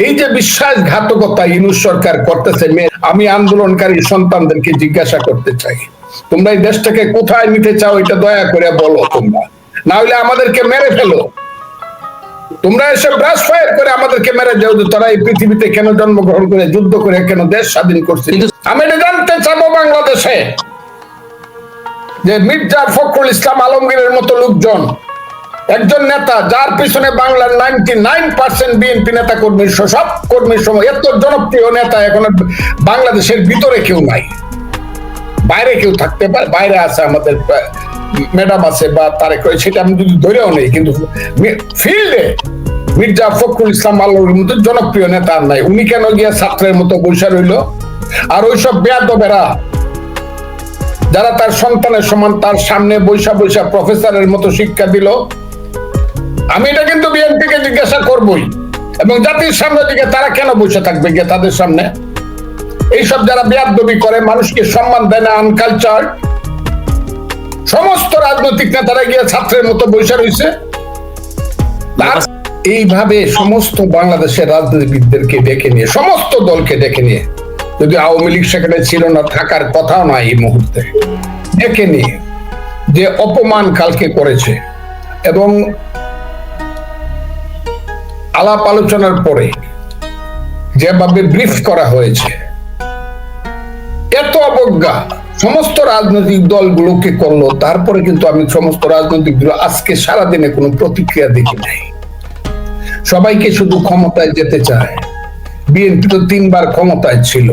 এই যে বিশ্বাসঘাতকতা ইউনূস সরকার করতেছে, আমি আন্দোলনকারী সন্তানদেরকে জিজ্ঞাসা করতে চাই, তোমরা এই দেশটাকে কোথায় নিতে চাও এটা দয়া করে বলো। তোমরা না হলে আমাদেরকে মেরে ফেলো। তোমরা এসে ব্রাশ ফায়ার করে আমাদেরকে মেরে যাও যে তারা এই পৃথিবীতে কেন জন্মগ্রহণ করে যুদ্ধ করে কেন দেশ স্বাধীন করছে। আমি এটা জানতে চাবো বাংলাদেশে যে মির্জা ফখরুল ইসলাম আলমগীরের মতো লোকজন, একজন নেতা যার পিছনে বাংলার 99% বিএনপি নেতা কর্মী সব কর্মীর সময়, এত জনপ্রিয় নেতা এখন বাংলাদেশের ভিতরে কেউ নাই, বাইরে কেউ থাকতে পারে, বাইরে আছে আমাদের ম্যাডাম আছে বা তারেক, সেটা আমি যদি ধরেও নেই, কিন্তু ফিল্ডে মির্জা ফখরুল ইসলাম আলমগীরের মতো জনপ্রিয় নেতা আর নাই। উনি কেন গিয়ে ছাত্রের মতো বৈশা রইল? আর ওইসব বেয়াদবেরা যারা তার সন্তানের সমান তার সামনে বৈশা বৈশা প্রফেসরের মতো শিক্ষা দিল, আমি এটা কিন্তু বিএনপিকে জিজ্ঞাসা করবই, এবং জাতির সামনে দিকে তারা কেন বসে থাকবে গিয়ে তাদের সামনে? এইসব যারা বেয়াদবি করে, মানুষকে সম্মান দেয় না, আনকালচার, সমস্ত রাজনৈতিক নেতারা গিয়ে ছাত্রের মতো বসে রয়েছে। এইভাবে সমস্ত বাংলাদেশের রাজনীতিবিদদেরকে ডেকে নিয়ে, সমস্ত দলকে ডেকে নিয়ে, যদি আওয়ামী লীগ সেখানে ছিল না, থাকার কথাও না এই মুহূর্তে, ডেকে নিয়ে যে অপমান কালকে করেছে, এবং আলাপ আলোচনার পরে যেভাবে ব্রিফ করা হয়েছে, এত অবজ্ঞা সমস্ত রাজনৈতিক দলগুলোকে করলো, তারপরে কিন্তু আমি সমস্ত রাজনৈতিক দল আজকে সারাদিনে কোনো প্রতিক্রিয়া দেখি নাই। সবাইকে শুধু ক্ষমতায় যেতে চায়। বিএনপি তো 3 বার ক্ষমতায় ছিল,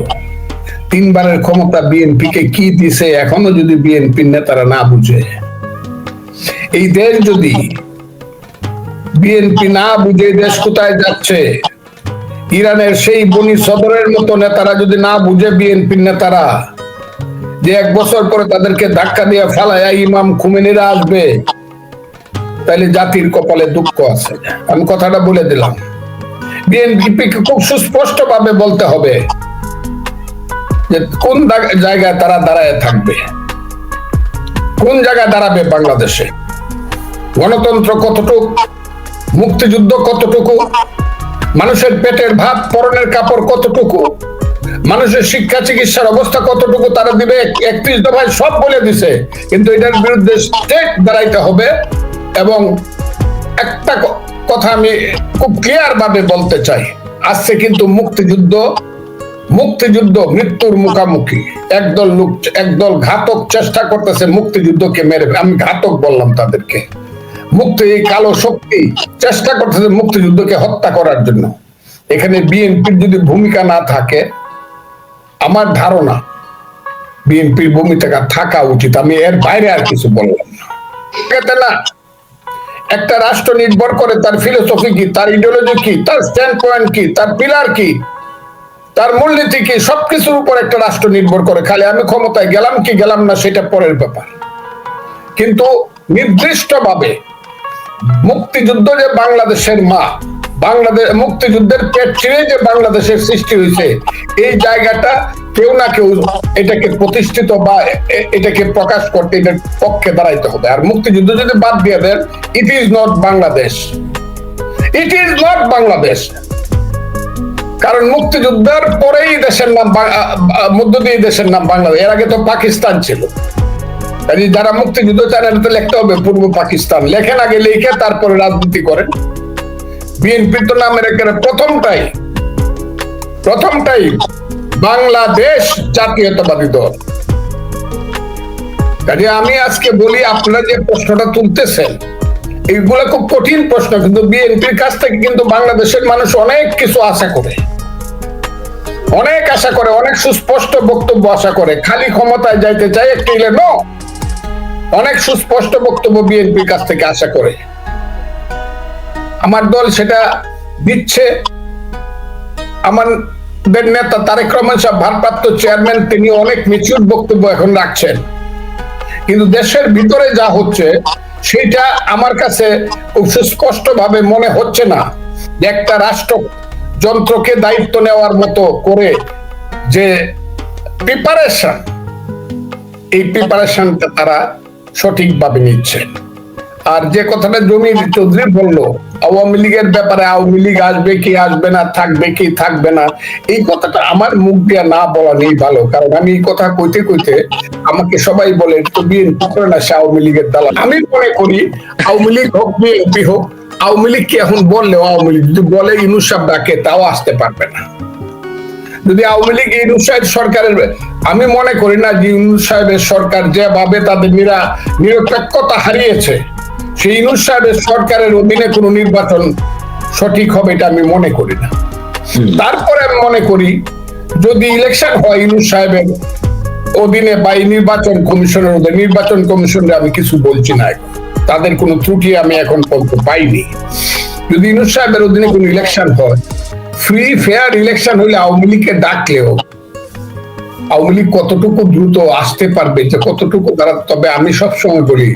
3 বারের ক্ষমতা বিএনপিকে কি দিছে এখনো যদি বিএনপির নেতারা না বুঝে, এই দেশ যদি বিএনপি না বুঝে দেশ কোথায় যাচ্ছে, ইরানের সেই বনি সদরের মতো নেতারা যদি না বুঝে, বিএনপির নেতারা যে 1 বছর পরে তাদেরকে ধাক্কা দিয়ে ফেলায় ইমাম খুমেনিরা আসবে, তাহলে জাতির কপালে দুঃখ আছে। আমি কথাটা বলে দিলাম। বিএনপিকে খুব সুস্পষ্ট ভাবে বলতে হবে যে কোন জায়গায় তারা দাঁড়ায় থাকবে, কোন জায়গায় দাঁড়াবে বাংলাদেশে, গণতন্ত্র কতটুকু, মুক্তিযুদ্ধ কতটুকু, মানুষের পেটের ভাত পরনের কাপড় কতটুকু, মানুষের শিক্ষা চিকিৎসার অবস্থা কতটুকু তারা দিবে। 31 দফায় সব বলে দিছে, কিন্তু এটার বিরুদ্ধে স্টেট দাঁড়াইতে হবে। এবং একটা কথা আমি খুব ক্লিয়ার ভাবে বলতে চাই, আজকে কিন্তু মুক্তিযুদ্ধ মৃত্যুর মুখামুখি। একদল ঘাতক চেষ্টা করতেছে মুক্তিযুদ্ধকে মেরে, আমি ঘাতক বললাম তাদেরকে, কালো শক্তি চেষ্টা করতেছে মুক্তিযুদ্ধকে হত্যা করার জন্য। এখানে বিএনপির যদি ভূমিকা না থাকে, আমার ধারণা বিএনপির ভূমিকা থাকা উচিত। আমি এর বাইরে আর কিছু বললাম না। একটা রাষ্ট্র নির্ভর করে তার ফিলোসফি কি, তার ইডিওলজি কি, তার স্ট্যান্ড পয়েন্ট কি, তার পিলার কি, তার মূলনীতি কি, সবকিছুর উপর একটা রাষ্ট্র নির্ভর করে। খালি আমি ক্ষমতায় গেলাম কি গেলাম না সেটা পরের ব্যাপার, কিন্তু নির্দিষ্টভাবে মুক্তিযুদ্ধ যে বাংলাদেশের মা, বাংলাদেশ মুক্তিযুদ্ধের পেট ছিঁড়ে যে বাংলাদেশের সৃষ্টি হয়েছে, এই জায়গাটা কেউ না কেউ এটাকে প্রতিষ্ঠিত বা এটাকে প্রকাশ করতে, এটার পক্ষে দাঁড়াইতে হবে। আর মুক্তিযুদ্ধ যদি বাদ দিয়ে দেন, it is not Bangladesh, it is not Bangladesh. কারণ মুক্তিযুদ্ধের পরেই দেশের নাম, মধ্য দিয়ে দেশের নাম বাংলাদেশ। এর আগে তো পাকিস্তান ছিল। যারা মুক্তিযুদ্ধ চান এটা লিখতে হবে পূর্ব পাকিস্তান, লেখেন আগে, লিখে তারপরে রাজনীতি করেন। বিএনপি তো নামের একেবারে প্রথমটাই বাংলাদেশ জাতীয়তাবাদী দল। কাজে আমি আজকে বলি, আপনারা যে প্রশ্নটা তুলতেছেন এইগুলো খুব কঠিন প্রশ্ন, কিন্তু বিএনপির কাছ থেকে কিন্তু বাংলাদেশের মানুষ অনেক কিছু আশা করে, অনেক সুস্পষ্ট বক্তব্য আশা করে। খালি ক্ষমতায় যাইতে চায় একটি অনেক সুস্পষ্ট বক্তব্য বিএনপির কাছ থেকে আশা করে। আমার দল সেটা দিচ্ছে। আমাদের নেতা তারেক রহমান সাহেব, ভারপ্রাপ্ত চেয়ারম্যান, তিনি অনেক ম্যাচিউর বক্তব্য এখন রাখছেন, কিন্তু দেশের ভিতরে যা হচ্ছে সেটা আমার কাছে খুব সুস্পষ্ট ভাবে মনে হচ্ছে না যে একটা রাষ্ট্র যন্ত্রকে দায়িত্ব নেওয়ার মতো করে যে প্রিপারেশন, এই প্রিপারেশনটা তারা সঠিকভাবে নিচ্ছেন। আর যে কথাটা জমির চৌধুরী বললো, আওয়ামী লীগের ব্যাপারে আওয়ামী লীগ আসবে কি আসবে না, থাকবে কি থাকবে না, এই কথাটা আমার মুখ দিয়ে না বলা নেই ভালো। কারণ আমি এই কথা কইতে কইতে আমাকে সবাই বলে তো বিএনপি করে না, সে আওয়ামী লীগের দালাল। আমি মনে করি আওয়ামী লীগ হোক বিএনপি হোক, আওয়ামী লীগ কি এখন বললেও আওয়ামী লীগ যদি বলে ইউনূস সাহেব ডাকে তাও আসতে পারবে না। যদি আওয়ামী লীগ ইউনূস সাহেব সরকারের, আমি মনে করি না যে ইউনূস সাহেবের সরকার যেভাবে তাদের নিরপেক্ষতা হারিয়েছে, সেই ইউনূস সাহেবের সরকারের অধীনে কোনো নির্বাচন সঠিক হবে, এটা আমি মনে করি না। তারপরে আমি মনে করি যদি ইলেকশন হয় ইউনূস সাহেবের অধীনে বা নির্বাচন কমিশনের অধীনে, নির্বাচন কমিশনে আমি কিছু বলছি না, তাদের কোনো ত্রুটি আমি এখন পর্যন্ত পাইনি। যদি ইউনূস সাহেবের অধীনে কোনো ইলেকশন হয়, ফ্রি ফেয়ার ইলেকশন হইলে আওয়ামী লীগকে ডাকলেও আওয়ামী লীগ কতটুকু দ্রুত আসতে পারবে, যে কতটুকু তারা, তবে আমি সবসময় বলি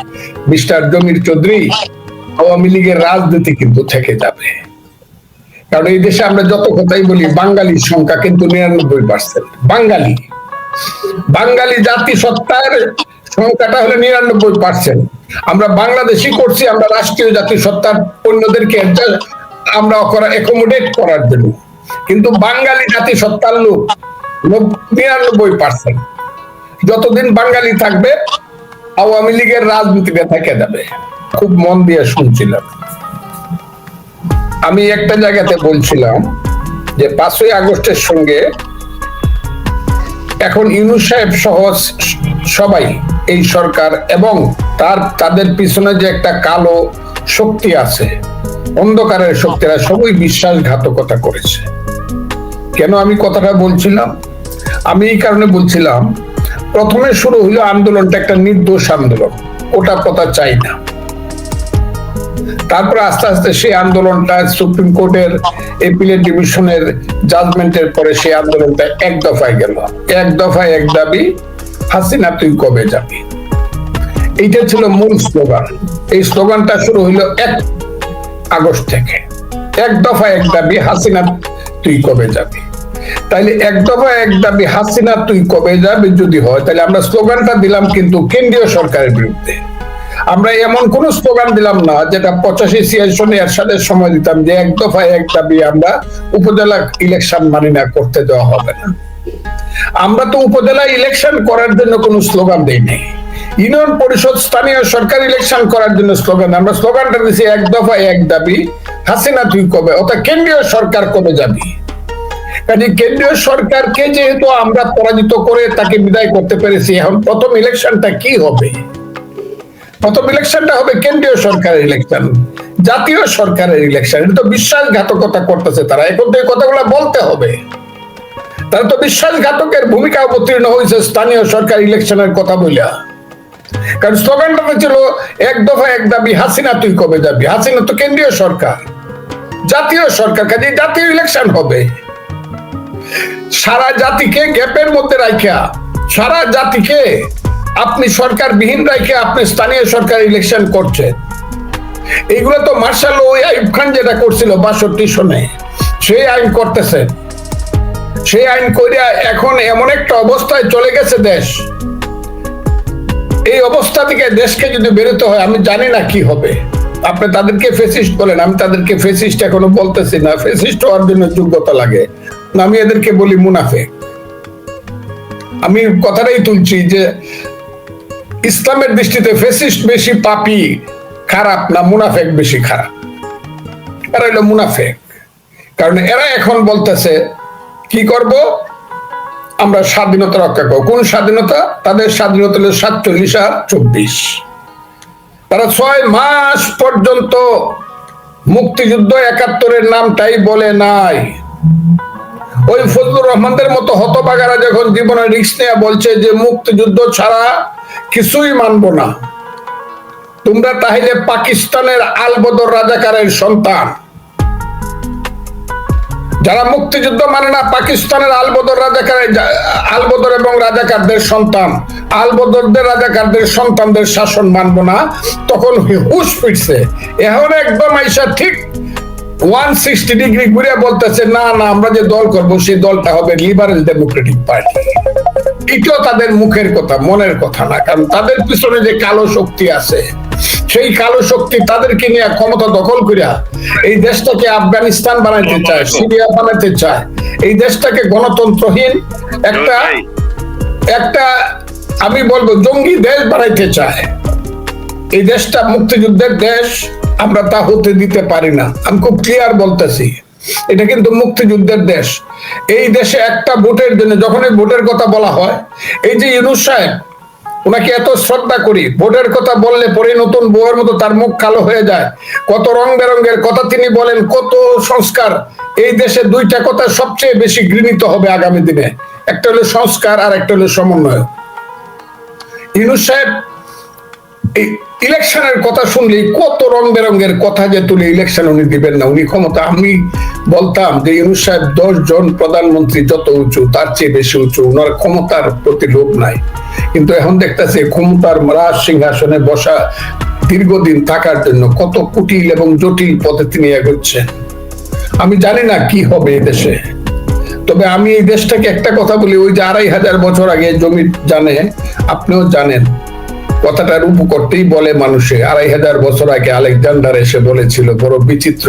মিস্টার জমির চৌধুরী, আওয়ামী লীগের রাজনীতি কিন্তু থেকে যাবে। কারণ এই দেশে আমরা যত কথাই বলি বাঙালির সংখ্যা কিন্তু ৯৯%। বাঙালি জাতিসত্তার সংখ্যাটা হলো ৯৯%। আমরা বাংলাদেশি করছি আমরা রাষ্ট্রীয় জাতিসত্তার অন্যদেরকে আমরা অ্যাকোমোডেট করার জন্য, কিন্তু বাঙালি জাতিসত্তার লোক ৯৯%। যতদিন বাঙালি থাকবে আওয়ামী লীগের রাজনীতিটা থেকে যাবে। খুব মন দিয়ে শুনছিলাম, আমি একটা জায়গাতে বলছিলাম যে ৫ই আগস্টের সঙ্গে এখন ইউনূস সাহেব সহ সবাই, এই সরকার এবং তাদের পিছনে যে একটা কালো শক্তি আছে, অন্ধকারের শক্তিরা সবই বিশ্বাসঘাতকতা করেছে। কেন আমি কথাটা বলছিলাম? আমি এই কারণে বলছিলাম, প্রথমে শুরু হইলো আন্দোলনটা একটা নির্দোষ আন্দোলন, ওটা কথা চাই না। তারপরে আস্তে আস্তে সেই আন্দোলনটা সুপ্রিম কোর্টের এপিলেট ডিভিশনের জাজমেন্টের পরে সেই আন্দোলনটা এক দফায় গেল। এক দফায় এক দাবি, হাসিনা তুই কবে যাবি, এইটা ছিল মূল স্লোগান। এই স্লোগানটা শুরু হইলো ১ আগস্ট থেকে। এক দফায় এক দাবি, হাসিনা তুই কবে যাবি। তাইলে এক দফা এক দাবি, হাসিনা তুই কবে যাবি যদি হয়, তাহলে আমরা স্লোগানটা দিলাম কিন্তু কেন্দ্রীয় সরকারের বিরুদ্ধে। আমরা এমন কোন স্লোগান দিলাম না যেটা ৮৫-৮৬ সনে এরশাদের সময় দিতাম যে এক দফায় এক দাবি আমরা উপজেলা ইলেকশন মানি না, করতে দেওয়া হবে না। আমরা তো উপজেলা ইলেকশন করার জন্য কোন স্লোগান দেই নাই। ইউনিয়ন পরিষদ স্থানীয় সরকার ইলেকশন করার জন্য স্লোগান, আমরা স্লোগানটা দিয়েছি এক দফায় এক দাবি, হাসিনা তুই কবে, অর্থাৎ কেন্দ্রীয় সরকার কবে যাবি। কাজে কেন্দ্রীয় সরকারকে যেহেতু আমরা পরাজিত করে তাকে বিদায় করতে পেরেছি, এখন প্রথম ইলেকশনটা কি হবে? প্রথম ইলেকশনটা হবে কেন্দ্রীয় সরকারের ইলেকশন, জাতীয় সরকারের ইলেকশন। এটা তো বিশ্বাসঘাতকতা করতেছে তারা, এখন তো এই কথাগুলো বলতে হবে। তারা তো বিশ্বাসঘাতকের ভূমিকা অবতীর্ণ হয়েছে স্থানীয় সরকার ইলেকশনের কথা বলে। কারণ স্লোগানটা ছিল এক দফা এক দাবি, হাসিনা তুই কবে যাবি। হাসিনা তো কেন্দ্রীয় সরকার, জাতীয় সরকার, কাজে জাতীয় ইলেকশন হবে। সারা জাতিকে গ্যাপের মধ্যে রাখিয়া, সারা জাতিকে আপনি সরকার বিহীন রাখে আপনি স্থানীয় সরকার ইলেকশন করছেন। এইগুলো তো মার্শাল ওই আইয়ুব খান যেটা করছিল ৬২ সনে, সেই আইন করতেছেন। সেই আইন করিয়া এখন এমন একটা অবস্থায় চলে গেছে দেশ, এই অবস্থা থেকে দেশকে যদি বেরোতে হয় আমি জানি না কি হবে। আপনি তাদেরকে ফেসিস্ট বলেন, আমি তাদেরকে ফেসিস্ট এখনো বলতেছি না, ফেসিস্ট হওয়ার জন্য যোগ্যতা লাগে, আমি এদেরকে বলি মুনাফিক। আমি কথাটাই তুলছি যে ইসলামের দৃষ্টিতে ফেসিস্ট বেশি পাপী খারাপ না মুনাফিক বেশি খারাপ? এরা হলো মুনাফিক। কারণ এরা এখন বলতেছে কি করব, আমরা স্বাধীনতা রক্ষা করব। কোন স্বাধীনতা? তাদের স্বাধীনতা হলো ৪৭ আর ২৪। তারা ৬ মাস পর্যন্ত মুক্তিযুদ্ধ ৭১-এর নামটাই বলে নাই। ওই ফজলুর রহমানদের মতো হতভাগারা যখন জীবনের রিস্ক নিয়ে বলছে যে মুক্তিযুদ্ধ ছাড়া কিছুই মানবো না, তোমরা তাহলে পাকিস্তানের আলবদর রাজাকারের সন্তান। যারা মুক্তিযুদ্ধ মানে না পাকিস্তানের আলবদর এবং রাজাকারদের সন্তান, আলবদরদের রাজাকারদের সন্তানদের শাসন মানবো না, তখন হুশ ফিরছে। এখন একদম আইসা ঠিক 160 ডিগ্রি ঘুরে বলতেছে না না, আমরা যে দল করবো সেই দলটা হবে লিবারেল ডেমোক্রেটিক পার্টি। এটাও তাদের মুখের কথা, মনের কথা না। কারণ তাদের পিছনে যে কালো শক্তি আছে সেই কালো শক্তি তাদেরকে নিয়ে ক্ষমতা দখল করিয়া এই দেশটাকে আফগানিস্তান বানাইতে চায়, সিরিয়া বানাইতে চায়, এই দেশটাকে গণতন্ত্রহীন একটা একটা আমি বলবো জঙ্গি দেশ বানাইতে চায়। এই দেশটা মুক্তিযুদ্ধের দেশ, আমরা তা হতে দিতে পারি না। আমি খুব ক্লিয়ার বলতেছি, এটা কিন্তু মুক্তিযুদ্ধের দেশ। এই দেশে একটা ভোটের জন্য, যখন এই ভোটের কথা বলা হয়, এই যে ইউনূস সাহেব, ওনাকে এত শ্রদ্ধা করি, ভোটের কথা বললে পরে নতুন বউয়ের মতো তার মুখ কালো হয়ে যায়। কত রং বেরঙের কথা তিনি বলেন, কত সংস্কার। এই দেশে দুইটা কথা সবচেয়ে বেশি ঘৃণিত হবে আগামী দিনে, একটা হলো সংস্কার আর একটা হলো সমন্বয়। ইউনূস সাহেব ইলেকশনের কথা শুনলেই কত রং বেরঙের কথা যে তুলে ইলেকশন উনি দিবেন না, উনি ক্ষমতা। আমি বলতাম যে ইউনূস সাহেব 10 জন প্রধানমন্ত্রী যত উঁচু তার চেয়ে বেশি উঁচু, ওনার ক্ষমতার প্রতি লোভ নাই। কিন্তু এখন দেখতেছে ক্ষমতার রাজ সিংহাসনে বসা দীর্ঘদিন থাকার জন্য কত কুটিল এবং জটিল পথে তিনি এগোচ্ছেন। আমি জানি না কি হবে এই দেশে, তবে আমি এই দেশটাকে একটা কথা বলি, ওই যে 2500 বছর আগে জমি জানে, আপনিও জানেন, কথাটা রূপ করতেই বলে মানুষে। 2500 বছর আগে আলেকজান্ডার এসে বলেছিল, বড় বিচিত্র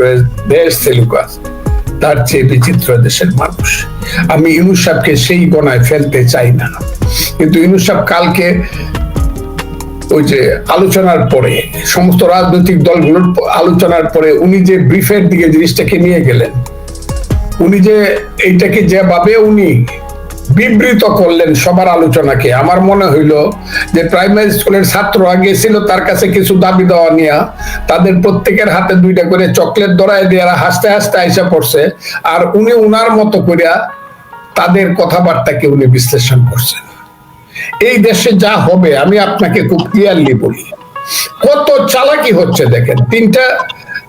দেশ সেলুকাস, তার চেয়ে বিচিত্র দেশের মানুষ। আমি ইউনূস সাহেবকে সেই গণায় ফেলতে চাই না, কিন্তু ইউনূস সাহেব কালকে ওই যে আলোচনার পরে, সমস্ত রাজনৈতিক দলগুলোর আলোচনার পরে উনি যে ব্রিফের দিকে জিনিসটাকে নিয়ে গেলেন, উনি যে এইটাকে যেভাবে উনি বিবৃত করলেন সবার আলোচনাকে, আমার মনে হইল যে প্রাইমারি স্কুলের ছাত্ররা গেছিল তার কাছে কিছু দাবি দেওয়া নিয়ে, তাদের প্রত্যেকের হাতে 2টা করে চকলেট ধরায় দিয়ে হাসতে হাসতে আইসা পড়ছে, আর উনি উনার মতো করিয়া তাদের কথাবার্তাকে উনি বিশ্লেষণ করছেন। এই দেশে যা হবে আমি আপনাকে খুব ক্লিয়ারলি বলি, কত চালাকি হচ্ছে দেখেন।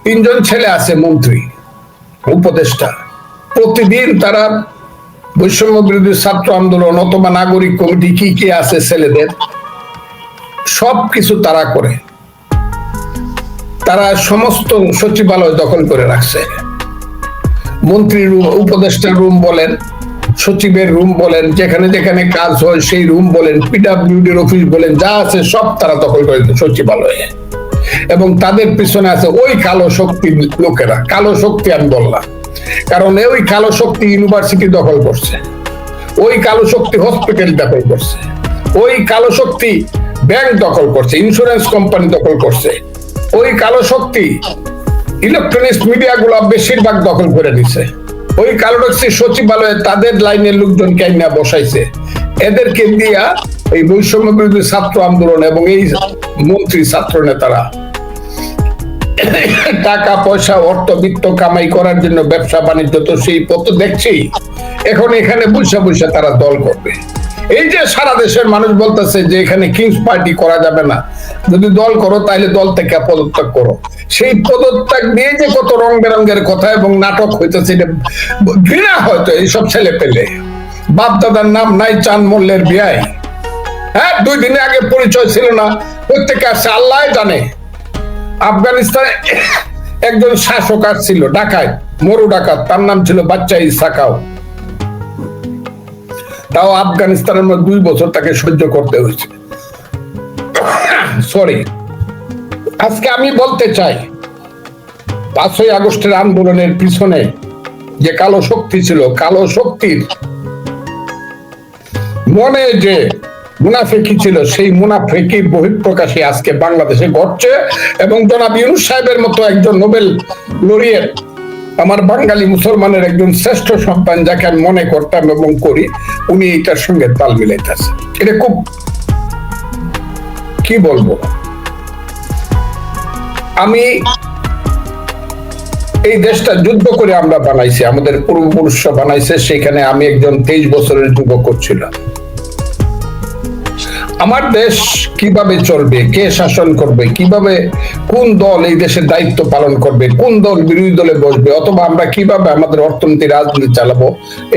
3জন ছেলে আছে মন্ত্রী, উপদেষ্টা, প্রতিদিন তারা বৈষম্য বিরোধী ছাত্র আন্দোলন অথবা নাগরিক কমিটি কি কি আছে ছেলেদের, সবকিছু তারা করে। তারা সমস্ত সচিবালয় দখল করে রাখছে। মন্ত্রীর রুম, উপদেষ্টার রুম বলেন, সচিবের রুম বলেন, যেখানে যেখানে কাজ হয় সেই রুম বলেন, পিডব্লিউডির অফিস বলেন, যা আছে সব তারা দখল করে সচিবালয়ে। এবং তাদের পিছনে আছে ওই কালো শক্তি লোকেরা। কালো শক্তি আমি বললাম কারণ ওই কালো শক্তি ইউনিভার্সিটি দখল করছে, ওই কালো শক্তি হসপিটাল দখল করছে, ওই কালো শক্তি ব্যাংক দখল করছে, ইন্স্যুরেন্স কোম্পানি দখল করছে, ওই কালো শক্তি ইলেকট্রনিক্স মিডিয়া গুলা বেশিরভাগ দখল করে দিছে। ওই কালো শক্তি সচিবালয়ে তাদের লাইনের লোকজনকে আইনা বসাইছে। এদেরকে দিয়া এই বৈষম্য বিরোধী ছাত্র আন্দোলন এবং এই মন্ত্রী ছাত্র নেতারা টাকা পয়সা অর্থবিত্ত কামাই করার জন্য ব্যবসা বাণিজ্য তো সেই পথ দেখছি। এখন এখানে বৈশা বৈশা তারা দল করবে। এই যে সারা দেশের মানুষ বলতেছে যে এখানে কিংস পার্টি করা যাবে না, যদি দল করো তাহলে দল থেকে পদত্যাগ করো। সেই পদত্যাগ নিয়ে যে কত রং বেরঙের কথা এবং নাটক হইতেছে, ঘৃণা হয়তো এইসব ছেলে পেলে। বাপ দাদার নাম নাই, চাঁদ মল্লের বিয়ায়, হ্যাঁ 2 দিন আগে পরিচয় ছিল না, প্রত্যেকে আসছে আল্লাহ জানে। আফগানিস্তানে একজন শাসক ছিল, ডাকাত, মরু ডাকাত, তার নাম ছিল বাচ্চা ইসাকাও। তাও আফগানিস্তানের মধ্যে 2 বছর তাকে সহ্য করতে হয়েছে। সরি, আজকে আমি বলতে চাই 5ই আগস্টের আন্দোলনের পিছনে যে কালো শক্তি ছিল, কালো শক্তির মনে যে মুনাফিকি ছিল, সেই মুনাফিকির বহিঃপ্রকাশে আজকে বাংলাদেশে ঘটছে। এবং জনাব ইউনূস সাহেবের মতো একজন নোবেল লরিয়েট, আমার বাঙালি মুসলমানের একজন শ্রেষ্ঠ সন্তান, যাকে আমি মনে করতাম এবং করি, উনি এটার সঙ্গে তাল মিলাইতেছে। এটা খুব কি বলবো, আমি এই দেশটা যুদ্ধ করে আমরা বানাইছি, আমাদের পূর্বপুরুষরা বানাইছে। সেখানে আমি একজন 23 বছরের যুবক ছিলাম। আমার দেশ কিভাবে চলবে, কে শাসন করবে, কিভাবে কোন দল এই দেশের দায়িত্ব পালন করবে, কোন দল বিরোধী দলে বসবে, অথবা আমরা কিভাবে আমাদের অর্থনীতি রাজনীতি চালাবো,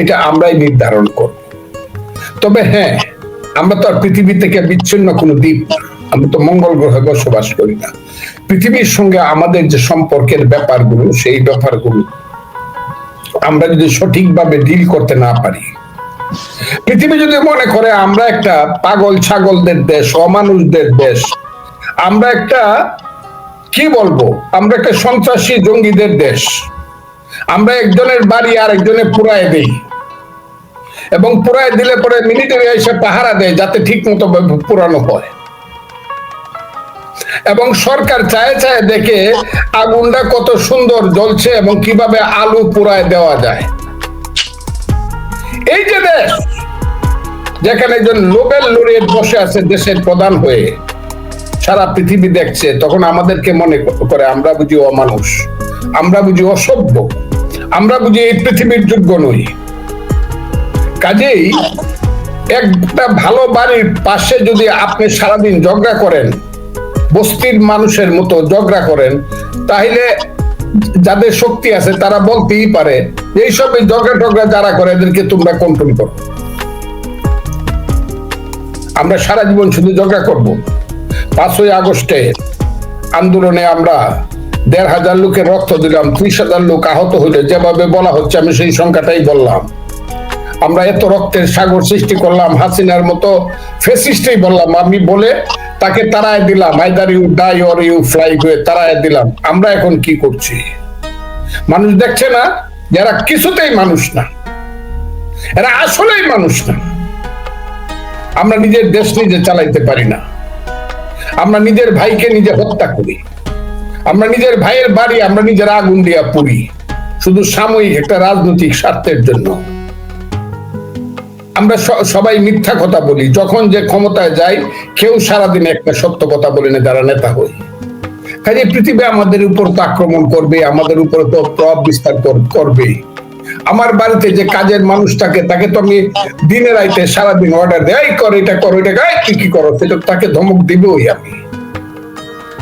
এটা আমরাই নির্ধারণ করব। তবে হ্যাঁ, আমরা তো আর পৃথিবী থেকে বিচ্ছিন্ন কোনো দ্বীপ, আমরা তো মঙ্গল গ্রহে বসবাস করি না। পৃথিবীর সঙ্গে আমাদের যে সম্পর্কের ব্যাপারগুলো, সেই ব্যাপারগুলো আমরা যদি সঠিকভাবে ডিল করতে না পারি, পৃথিবী যদি মনে করে আমরা একটা পাগল ছাগলদের দেশ, অমানুষদের দেশ, আমরা একটা কি বলবো, আমরা একটা সন্ত্রাসী জঙ্গিদের দেশ। আমরা একজনের বাড়ি আর একজনের পুরায় দেই, এবং পুরায় দিলে পরে মিলিটারি এসে পাহারা দেয় যাতে ঠিক মতো পুরানো হয়। এবং সরকার চায় চায় দেখে আগুনটা কত সুন্দর জ্বলছে এবং কিভাবে আলু পুরায় দেওয়া যায়। এই যে দেশ যেখানে একজন নোবেল লরিয়েট বসে আছে দেশের প্রধান হয়ে, সারা পৃথিবী দেখছে, তখন আমাদেরকে মনে করে আমরা বুঝি অমানুষ, আমরা বুঝি অসভ্য, আমরা বুঝি এই পৃথিবীর যোগ্য নই। কাজেই একটা ভালো বাড়ির পাশে যদি আপনি সারাদিন ঝগড়া করেন, বস্তির মানুষের মতো ঝগড়া করেন, তাহলে যাদের শক্তি আছে তারা বলতেই পারে এইসব ঝগড়া টগড়া যারা করে এদেরকে তোমরা কন্ট্রোল করো। আমরা সারা জীবন শুধু ঝগড়া করব। 5ই আগস্টে আন্দোলনে আমরা 1,500 লোকের রক্ত দিলাম, 30,000 লোক আহত হইলে যেভাবে বলা হচ্ছে আমি সেই সংখ্যাটাই বললাম। আমরা এত রক্তের সাগর সৃষ্টি করলাম, হাসিনার মতো ফেসিস্টই বললাম আমি, বলে তাকে তাড়ায় দিলাম, either you die or you fly হয়ে তাড়ায় দিলাম। আমরা এখন কি করছি? মানুষ দেখছে না যারা কিছুতেই মানুষ না, এরা আসলেই মানুষ না। আমরা নিজের দেশ নিজে চালাইতে পারি না, আমরা নিজের ভাইকে নিজে হত্যা করি, আমরা নিজের ভাইয়ের বাড়ি আমরা নিজের আগুন দিয়া পুড়ি, শুধু সাময়িক একটা রাজনৈতিক স্বার্থের জন্য। আমরা সবাই মিথ্যা কথা বলি, যখন যে ক্ষমতায় যাই কেউ সারাদিন একটা সত্য কথা বলে না যারা নেতা হই। কাজে পৃথিবী আমাদের উপর তো আক্রমণ করবে, আমাদের উপর তো প্রভাব বিস্তার করবে। আমার বাড়িতে যে কাজের মানুষটাকে, তাকে তো আমি দিনে রাইতে সারাদিন অর্ডার দেয়, কর এটা করো, এটা গায়ে কি করো, সেটা তাকে ধমক দিবই আমি।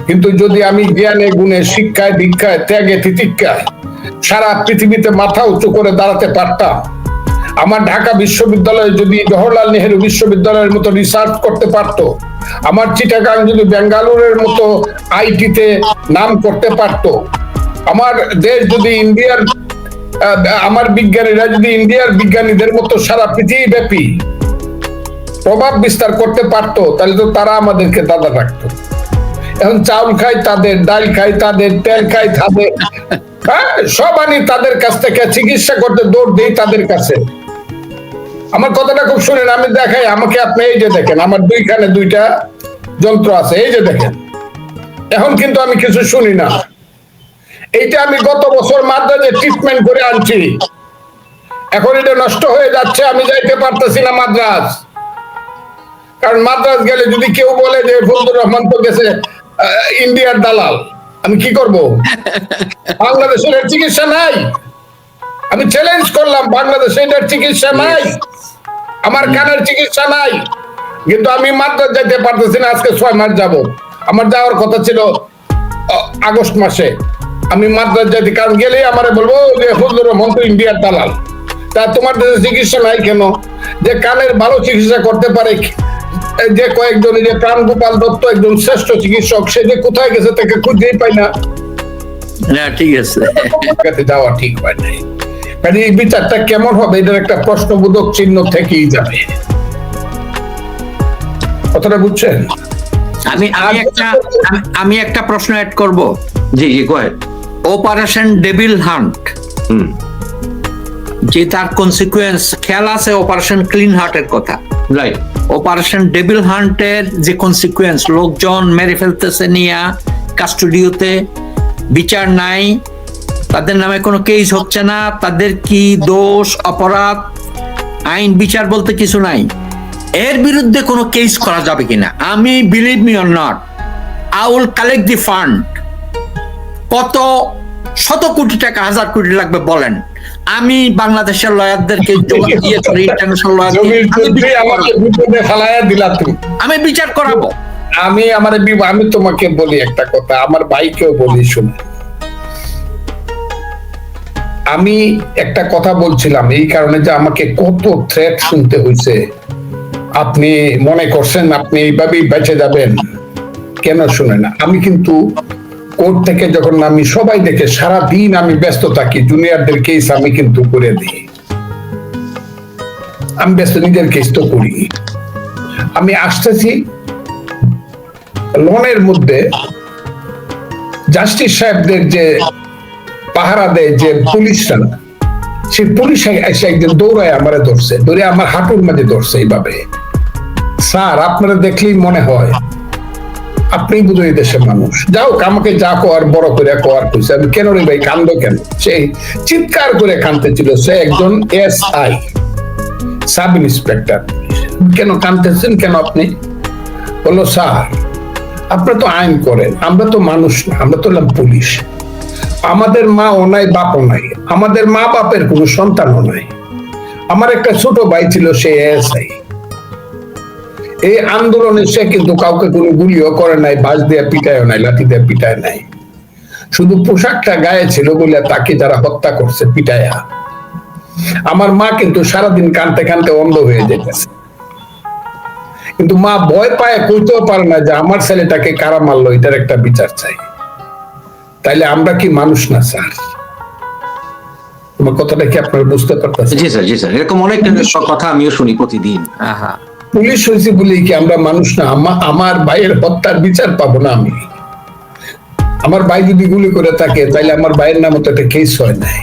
কিন্তু যদি আমি জ্ঞানে গুণে শিক্ষায় দীক্ষায় ত্যাগে তিতিক্ষায় সারা পৃথিবীতে মাথা উঁচু করে দাঁড়াতে পারতাম, আমার ঢাকা বিশ্ববিদ্যালয়ে যদি জওহরলাল নেহেরু বিশ্ববিদ্যালয়ের মতো রিসার্চ করতে পারতো, আমার চিটাগাং যদি বেঙ্গালুরের মতো আইটিতে নাম করতে পারতো, আমার দেশ যদি ইন্ডিয়ার, আমার বিজ্ঞানীরা যদি ইন্ডিয়ার বিজ্ঞানীদের মতো সারা পৃথিবী ব্যাপী প্রভাব বিস্তার করতে পারতো, তাহলে তো তারা আমাদেরকে দাদা রাখতো। এখন চাউল খাই তাদের, ডাল খাই তাদের, তেল খাই তাদের, সব আনি তাদের কাছ থেকে, চিকিৎসা করতে দৌড় দেই তাদের কাছে। আমার কথাটা খুব শুনেন, আমি দেখাই আমাকে, আপনি এই যে দেখেন আমার দুইখানে দুইটা যন্ত্র আছে, এই যে দেখেন। এখন কিন্তু আমি কিছু শুনি না। এইটা আমি গত বছর মাদ্রাজে ট্রিটমেন্ট করে আনছি, এখন এটা নষ্ট হয়ে যাচ্ছে, আমি যাইতে পারতেছি না মাদ্রাজ। কারণ মাদ্রাজ গেলে যদি কেউ বলে যে ফজলুর রহমান তো গেছে ইন্ডিয়ার দালাল, আমি কি করব? বাংলাদেশের চিকিৎসা নাই। আমি চ্যালেঞ্জ করলাম, বাংলাদেশে এটার চিকিৎসা নাই, আমার কানের চিকিৎসা নাই, কিন্তু আমি মাদ্রাজ যেতে পারতেছি না। আজকে 6 মাস যাব, আমার যাওয়ার কথা ছিল আগস্ট মাসে। আমি মাদ্রাজ যেতে, কারণ গেলেই আমারে বলবো যে ফজলুর রহমান তো ইন্ডিয়ার দালাল। তা তোমার দেশে চিকিৎসা নাই কেন? যে কানের ভালো চিকিৎসা করতে পারে যে কয়েকজন, যে প্রাণগোপাল দত্ত একজন শ্রেষ্ঠ চিকিৎসক, সে যে কোথায় গেছে তাকে খুঁজেই পাই না। ঠিক আছে, যাওয়া ঠিক হয় নাই। কাজে এই বিচারটা কেমন হবে, এটার একটা প্রশ্নবোধক চিহ্ন থেকেই যাবে। কথাটা বুঝছেন? আমি একটা প্রশ্ন অ্যাড করব। জি জি, go ahead. Operation devil hunt, যে তার কনসিকুয়েন্স খেয়াল আছে, অপারেশন ক্লিন হার্টের কথা, রাইট? অপারেশন ডেভিল হান্টের যে কনসিকুয়েন্স, লোকজন মেরে ফেলতেছে নিয়া কাস্টডিওতে, বিচার নাই, তাদের নামে কোনো কেস হচ্ছে না, তাদের কি দোষ অপরাধ, আইন বিচার বলতে কিছু নাই, এর বিরুদ্ধে কোনো কেস করা যাবে কিনা? আমি, believe me or not, I will collect the fund. কত শত কোটি টাকা, হাজার কোটি লাগবে বলেন, আমি বাংলাদেশের লয়ারদেরকে আমি বিচার করাবো। আমি তোমাকে বলি একটা কথা, আমার ভাইকেও বলি, শুনে। আমি একটা কথা বলছিলাম এই কারণে যে আমাকে কত থ্রেট শুনতে হয়েছে। আপনি মনে করছেন আপনি এইভাবেই বেঁচে যাবেন? কেন শুনে না, আমি কিন্তু কোর্ট থেকে যখন আমি সবাই দেখে সারাদিন আমি ব্যস্ত থাকি, জুনিয়রদের কেস আমি কিন্তু করে দিই। আমি ব্যস্ত, নিজের কেস তো করি। আমি আসতেছি লোনের মধ্যে জাস্টিস সাহেবদের যে পাহারা দেয় যে পুলিশরা, সেই পুলিশ এসে একদিন দৌড়ায় আমারে ধরছে, ধরে আমার হাঁটুর মাঝে ধরছে এইভাবে। স্যার, আপনারা দেখলেই মনে হয় আপনি বুঝই দেশের মানুষ। যাও, আমাকে যা কোয়ার বড় করে কোয়ার কইছে। আমি কেন রে ভাই কান্দো কেন? সেই চিৎকার করে কাঁদতেছিল। সে একজন SI, সাব ইন্সপেক্টর। কেন কাঁদতেছেন কেন আপনি? বললো, স্যার আপনারা তো আইন করেন, আমরা তো মানুষ না, আমরা তো হলাম পুলিশ। আমাদের মা ও নাই, বাপও নাই, আমাদের মা বাপের কোনো সন্তানও নাই। আমার একটা ছোট ভাই ছিল, সে SI। এই আন্দোলনে সে কিন্তু কাউকে কোনো গুলিও করে নাই, বাঁশ দিয়ে পিটায় নাই, লাঠি দিয়ে পিটায় নাই। শুধু পোশাকটা গায়ে ছিল বলে তাকে যারা হত্যা করছে পিটায়া। আমার মা কিন্তু সারাদিন কানতে কানতে অন্ধ হয়ে যেতেছে, কিন্তু মা ভয় পায়, কইতেও পারে না যে আমার ছেলেটাকে কারা মারলো, এটার একটা বিচার চাই। তাইলে আমরা কি মানুষ না স্যার? আমার কথাটা কি আপনারা বুঝতে পারতেছেন? জি স্যার, জি স্যার, এরকম অনেক কথা আমিও শুনি প্রতিদিন। আহা, পুলিশ হয়েছে বলেই কি আমরা মানুষ না? আমার ভাইয়ের হত্যার বিচার পাবো না আমি? আমার ভাই যদি গুলি করে থাকে, তাইলে আমার ভাইয়ের নামে তো একটা কেস হয় নাই।